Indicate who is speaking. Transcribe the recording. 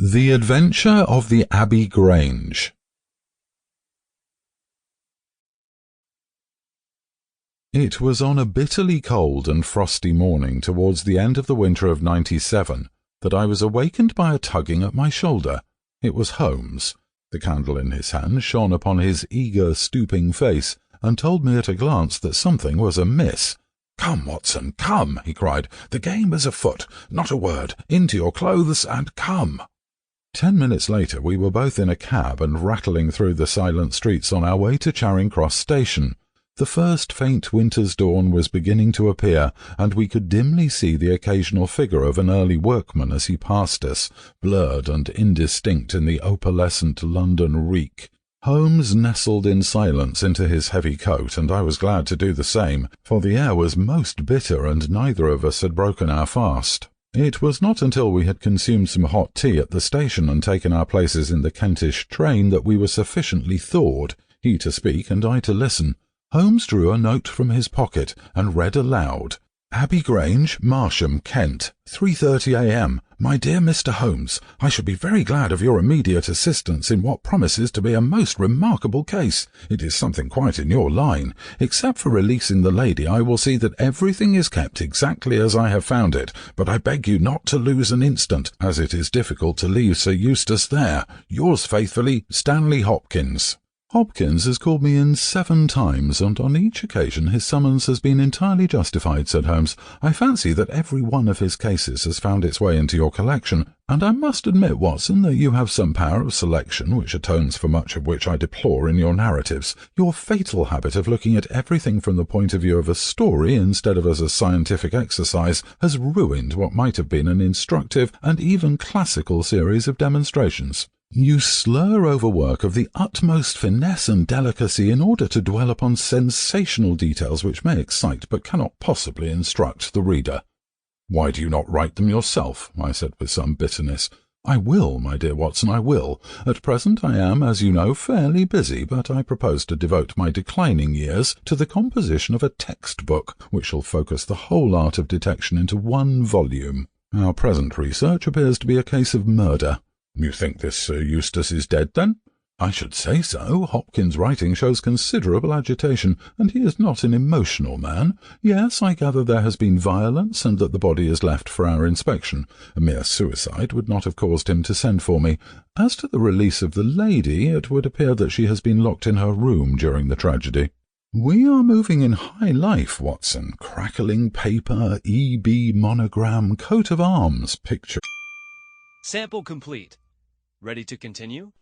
Speaker 1: The Adventure of the Abbey Grange. It was on a bitterly cold and frosty morning towards the end of the winter of '97 that I was awakened by a tugging at my shoulder. It was Holmes. The candle in his hand shone upon his eager, stooping face, and told me at a glance that something was amiss. "Come, Watson, come," he cried. "The game is afoot. Not a word. Into your clothes and come." 10 minutes later we were both in a cab and rattling through the silent streets on our way to Charing Cross Station. The first faint winter's dawn was beginning to appear, and we could dimly see the occasional figure of an early workman as he passed us, blurred and indistinct in the opalescent London reek. Holmes nestled in silence into his heavy coat, and I was glad to do the same, for the air was most bitter and neither of us had broken our fast. It was not until we had consumed some hot tea at the station and taken our places in the Kentish train that we were sufficiently thawed, he to speak and I to listen. Holmes drew a note from his pocket and read aloud. "Abbey Grange, Marsham, Kent, 3:30 a.m. My dear Mr. Holmes, I should be very glad of your immediate assistance in what promises to be a most remarkable case. It is something quite in your line. Except for releasing the lady, I will see that everything is kept exactly as I have found it, but I beg you not to lose an instant, as it is difficult to leave Sir Eustace there. Yours faithfully, Stanley Hopkins." "Hopkins has called me in 7 times, and on each occasion his summons has been entirely justified," said Holmes. "I fancy that every one of his cases has found its way into your collection, and I must admit, Watson, that you have some power of selection which atones for much of which I deplore in your narratives. Your fatal habit of looking at everything from the point of view of a story instead of as a scientific exercise has ruined what might have been an instructive and even classical series of demonstrations. You slur over work of the utmost finesse and delicacy in order to dwell upon sensational details which may excite but cannot possibly instruct the reader." "Why do you not write them yourself?" I said with some bitterness. "I will, my dear Watson, I will. At present I am, as you know, fairly busy, but I propose to devote my declining years to the composition of a textbook which shall focus the whole art of detection into one volume. Our present research appears to be a case of murder." "You think this Sir Eustace is dead, then?" "I should say so. Hopkins' writing shows considerable agitation, and he is not an emotional man. Yes, I gather there has been violence, and that the body is left for our inspection. A mere suicide would not have caused him to send for me. As to the release of the lady, it would appear that she has been locked in her room during the tragedy." "We are moving in high life, Watson. Crackling paper, E.B. monogram, coat of arms, picture—"
Speaker 2: Sample complete. Ready to continue?